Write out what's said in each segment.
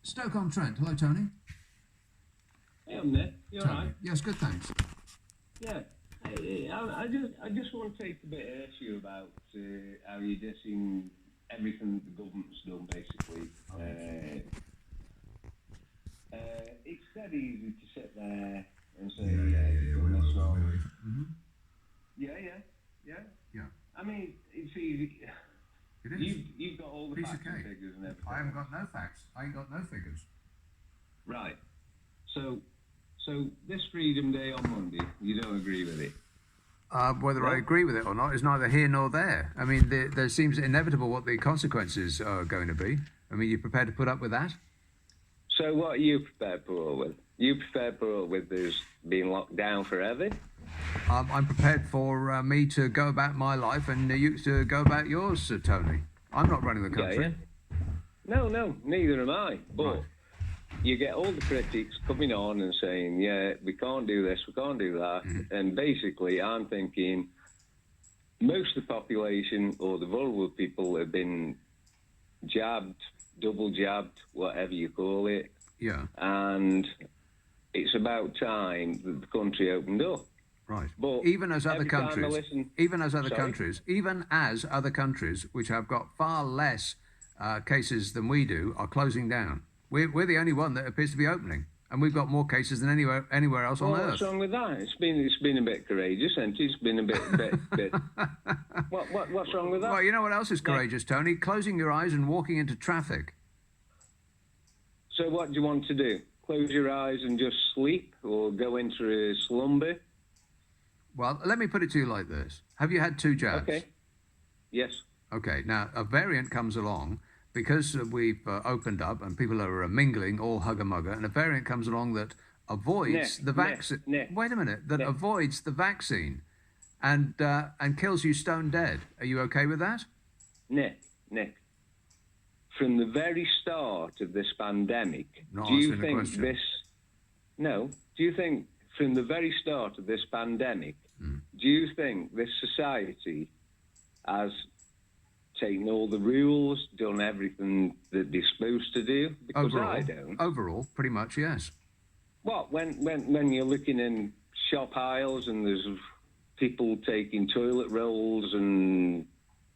Stoke-on-Trent. Hello, Tony. Hey, I'm there. You all right? Yes, good, thanks. Yeah. I just want to take a bit of issue about how you're dissing everything that the government's done, basically. It's dead easy to sit there and say, that's wrong. Mm-hmm. Yeah. I mean, it's easy. It is. You've got all the Piece facts of and cake. figures and everything. I haven't got no facts. I ain't got no figures. Right. So this Freedom Day on Monday, you don't agree with it? Whether I agree with it or not is neither here nor there. I mean, there seems inevitable what the consequences are going to be. I mean, you prepared to put up with that? So what are you prepared to put up with? You prepared to put up with this being locked down forever? I'm prepared for me to go about my life and you to go about yours, Tony. I'm not running the country. Yeah. No, neither am I. But Right. you get all the critics coming on and saying, yeah, we can't do this, we can't do that. Mm-hmm. And basically, I'm thinking most of the population or the vulnerable people have been jabbed, double jabbed, whatever you call it. Yeah. And it's about time that the country opened up. Right. But even as other every time I countries, listen- even as other Sorry? countries, even as other countries which have got far less cases than we do are closing down. We're the only one that appears to be opening, and we've got more cases than anywhere else on Well, Earth. what's wrong with that? It's been a bit courageous, and it's been a bit. What's wrong with that? Well, you know what else is courageous, Tony? Closing your eyes and walking into traffic. So what do you want to do? Close your eyes and just sleep, or go into a slumber? Well, let me put it to you like this: have you had 2 jabs? Okay. Yes. Okay. Now a variant comes along. Because we've opened up and people are mingling all hugger-mugger, and a variant comes along that avoids the vaccine. Wait a minute, that avoids the vaccine, and kills you stone dead. Are you okay with that? Nick. From the very start of this pandemic, Not do you answering the think question. this? No. Do you think from the very start of this pandemic, do you think this society has taken all the rules, done everything that they're supposed to do? Because I don't. Overall, pretty much, yes. What, when you're looking in shop aisles and there's people taking toilet rolls and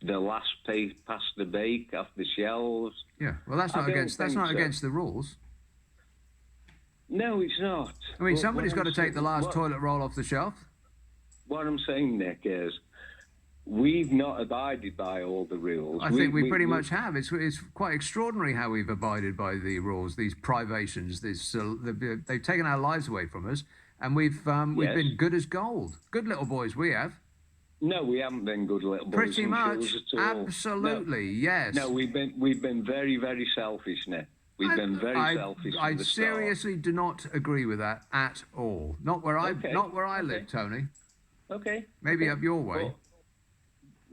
the last past the bake off the shelves? Yeah, well, that's not against the rules. No, it's not. I mean, somebody's got to take the last toilet roll off the shelf. What I'm saying, Nick, is we've not abided by all the rules. I think we pretty much have. It's quite extraordinary how we've abided by the rules. These privations, they've taken our lives away from us, and we've been good as gold. Good little boys we have. No, we haven't been good little boys. Pretty and much, girls at all. absolutely, yes. No, we've been very, very selfish, Nick. We've been very selfish. I seriously do not agree with that at all. Not where I live, Tony. Okay. Maybe up your way.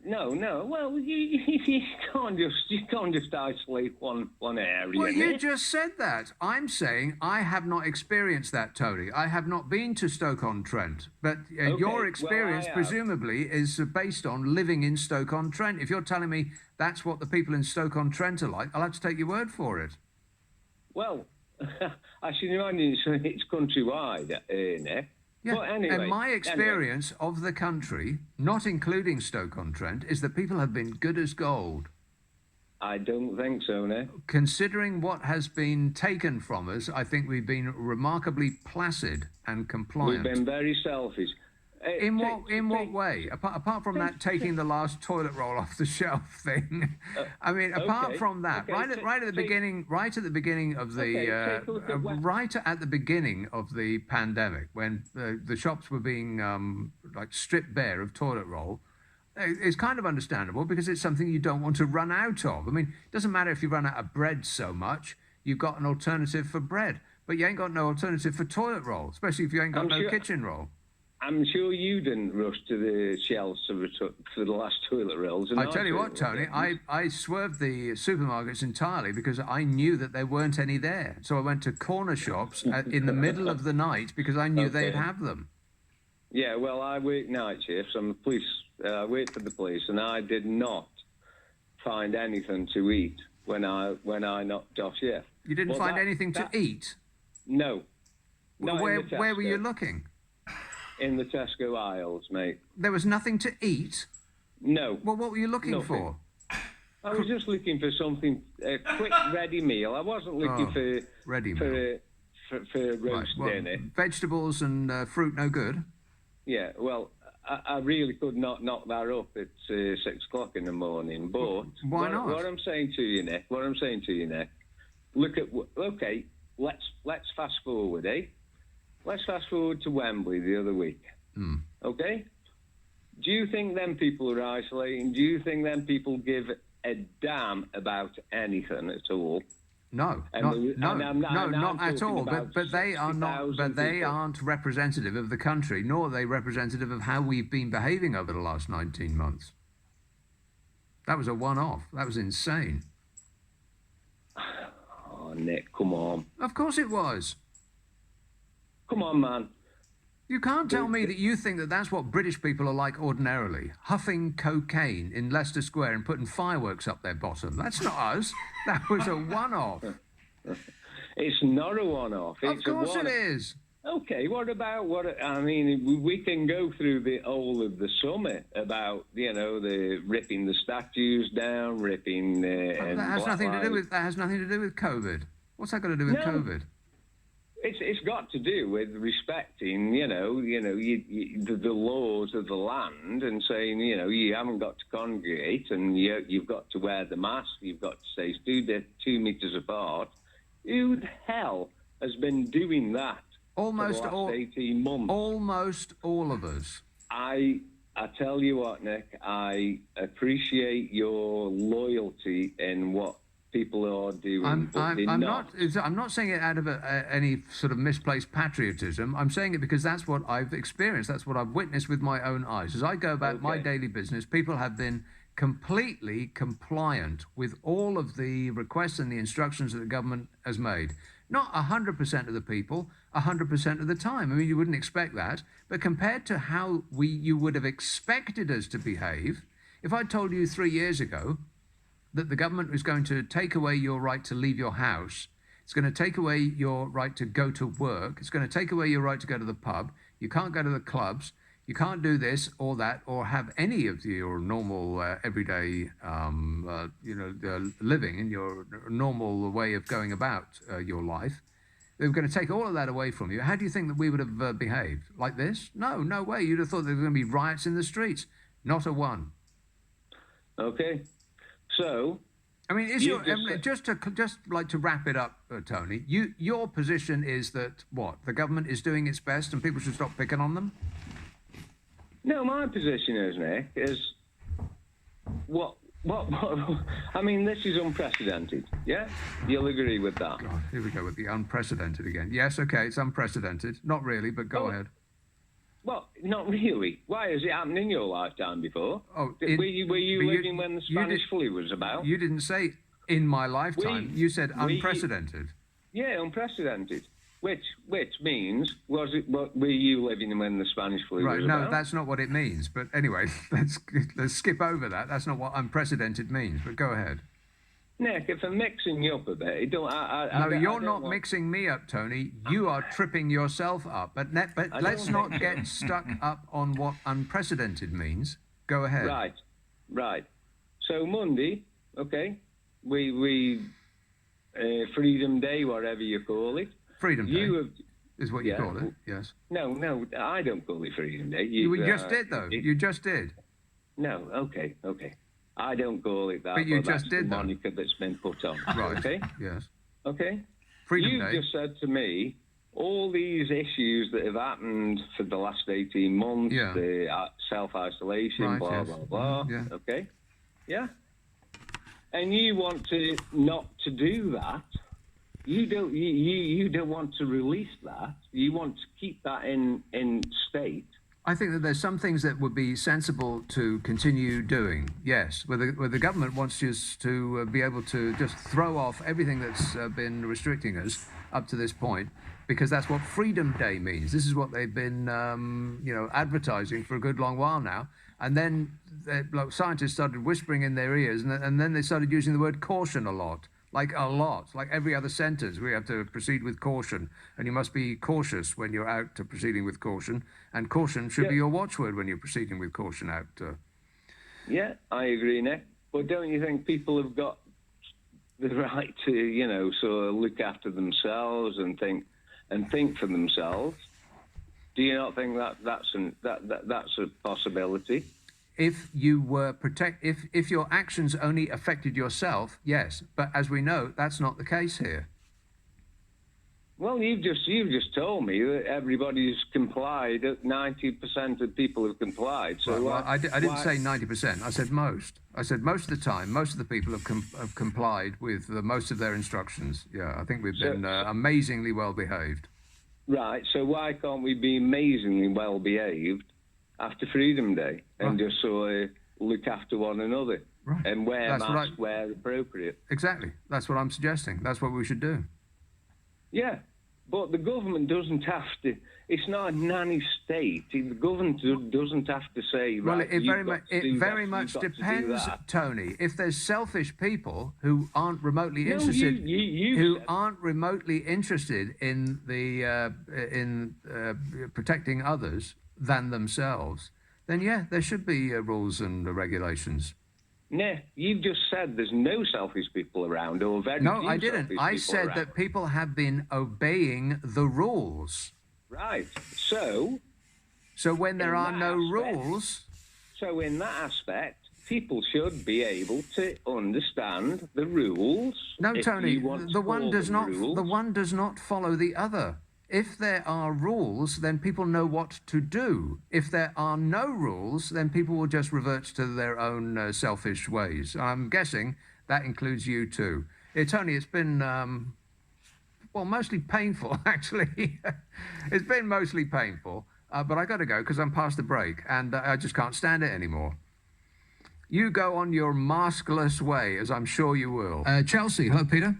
No. Well, you can't just isolate one area. Well, you just said that. I'm saying I have not experienced that, Tony. I have not been to Stoke-on-Trent, but your experience presumably is based on living in Stoke-on-Trent. If you're telling me that's what the people in Stoke-on-Trent are like, I'll have to take your word for it. Well, I should imagine it's countrywide, Nick. Yeah, but anyway, and my experience of the country, not including Stoke-on-Trent, is that people have been good as gold. I don't think so, Nick. Considering what has been taken from us, I think we've been remarkably placid and compliant. We've been very selfish. In what way? Apart from that taking the last toilet roll off the shelf thing, I mean, apart from that, right at the beginning of the pandemic, when the shops were being like stripped bare of toilet roll, it's kind of understandable because it's something you don't want to run out of. I mean, it doesn't matter if you run out of bread so much, you've got an alternative for bread, but you ain't got no alternative for toilet roll, especially if you ain't got no kitchen roll. I'm sure you didn't rush to the shelves for the last toilet rolls. I tell you what, Tony, I swerved the supermarkets entirely because I knew that there weren't any there. So I went to corner shops in the middle of the night because I knew they'd have them. Yeah, well, I work night shifts. I'm the police. I work for the police, and I did not find anything to eat when I knocked off shift. You didn't Well, find anything to eat? No. Not Where in the were you Tesco. looking? In the Tesco aisles, mate. There was nothing to eat? No. Well, what were you looking Nothing. for? I was just looking for something, a quick, ready meal. I wasn't looking for ready for meal. a roast dinner. Vegetables and fruit no good? Yeah, well, I really could not knock that up at 6 o'clock in the morning. But Why not? What I'm saying to you, Nick. Look at okay. Let's fast forward, eh? Let's fast forward to Wembley the other week. Okay. Do you think them people are isolating? Do you think them people give a damn about anything at all? No, And not at talking all. about But they are not. 60,000 But they people. aren't representative of the country, nor are they representative of how we've been behaving over the last 19 months. That was a one-off. That was insane. Oh, Nick, come on. Of course it was. Come on, man. You can't tell me that you think that that's what British people are like ordinarily, huffing cocaine in Leicester Square and putting fireworks up their bottom. That's not us. That was a one-off. It's not a one-off. Of course it is. Okay, what about I mean, we can go through the whole of the summer about the ripping the statues down, ripping. That has nothing to do with COVID. What's that got to do with COVID? It's got to do with respecting, the laws of the land and saying, you haven't got to congregate and you've got to wear the mask, you've got to stay 2 meters apart. Who the hell has been doing that for the last 18 months? Almost all of us. I tell you what, Nick, I appreciate your loyalty in what people are doing. I'm not saying it out of any sort of misplaced patriotism. I'm saying it because that's what I've experienced. That's what I've witnessed with my own eyes. As I go about my daily business, people have been completely compliant with all of the requests and the instructions that the government has made. Not 100% of the people, 100% of the time. I mean, you wouldn't expect that. But compared to how you would have expected us to behave, if I told you 3 years ago that the government was going to take away your right to leave your house, it's going to take away your right to go to work, it's going to take away your right to go to the pub, you can't go to the clubs, you can't do this or that or have any of your normal everyday living and your normal way of going about your life. They were going to take all of that away from you. How do you think that we would have behaved? Like this? No way. You'd have thought there were going to be riots in the streets. Not a one. Okay. So, I mean, just to wrap it up, Tony. Your position is that what the government is doing its best, and people should stop picking on them. No, my position is, Nick, is what. I mean, this is unprecedented. Yeah, you'll agree with that. God, here we go with the unprecedented again. Yes, okay, it's unprecedented. Not really, but go ahead. Well, not really. Why has it happened in your lifetime before? Oh, were you living when the Spanish flu was about? You didn't say in my lifetime. You said unprecedented. Yeah, unprecedented. Which means were you living when the Spanish flu was about? No, that's not what it means. But anyway, let's skip over that. That's not what unprecedented means. But go ahead. Nick, if I'm mixing you up a bit, you're not mixing me up, Tony. You are tripping yourself up. But let's not get stuck up on what unprecedented means. Go ahead. Right. So Monday, okay, we Freedom Day, whatever you call it. Freedom Day is what you call it. Yes. No, I don't call it Freedom Day. You just did though. You just did. No. Okay. I don't call it that. But you just did, the moniker that's been put on. Right. Okay. Yes. Okay. Freedom Day. You just said to me all these issues that have happened for the last 18 months, the self-isolation, blah, blah. Yeah. Okay. Yeah. And you want to not to do that. You don't want to release that. You want to keep that in state. I think that there's some things that would be sensible to continue doing, yes, where the government wants us to be able to just throw off everything that's been restricting us up to this point, because that's what Freedom Day means. This is what they've been, advertising for a good long while now. And then scientists started whispering in their ears, and then they started using the word caution a lot, like a lot, like every other sentence. We have to proceed with caution, and you must be cautious when you're out to proceeding with caution, and caution should be your watchword when you're proceeding with caution out. Yeah, I agree, Nick. But don't you think people have got the right to, you know, sort of look after themselves and think for themselves? Do you not think that's a possibility? If you were if your actions only affected yourself, yes. But as we know, that's not the case here. Well, you've just told me that everybody's complied. 90% of people have complied. So well, I didn't say 90%. I said most. I said most of the time, most of the people have complied with most of their instructions. Yeah, I think we've been amazingly well behaved. Right. So why can't we be amazingly well behaved after Freedom Day and just sort of look after one another and wear masks where appropriate? Exactly. That's what I'm suggesting. That's what we should do. Yeah, but the government doesn't have to. It's not a nanny state. The government doesn't have to say. Well, right, it very much depends, Tony. If there's selfish people who aren't remotely interested, aren't remotely interested in the protecting others than themselves, then yeah, there should be rules and regulations. Nah, you've just said there's no selfish people around, or very few. No, I didn't. I said around. that people have been obeying the rules. Right. So when there are no rules. So in that aspect, people should be able to understand the rules. No, Tony, the one does not. The one does not follow the other. If there are rules, then people know what to do. If there are no rules, then people will just revert to their own selfish ways. I'm guessing that includes you too. Tony, it's been, well, mostly painful, actually. It's been mostly painful, but I got to go because I'm past the break and I just can't stand it anymore. You go on your maskless way, as I'm sure you will. Chelsea, hello, Peter.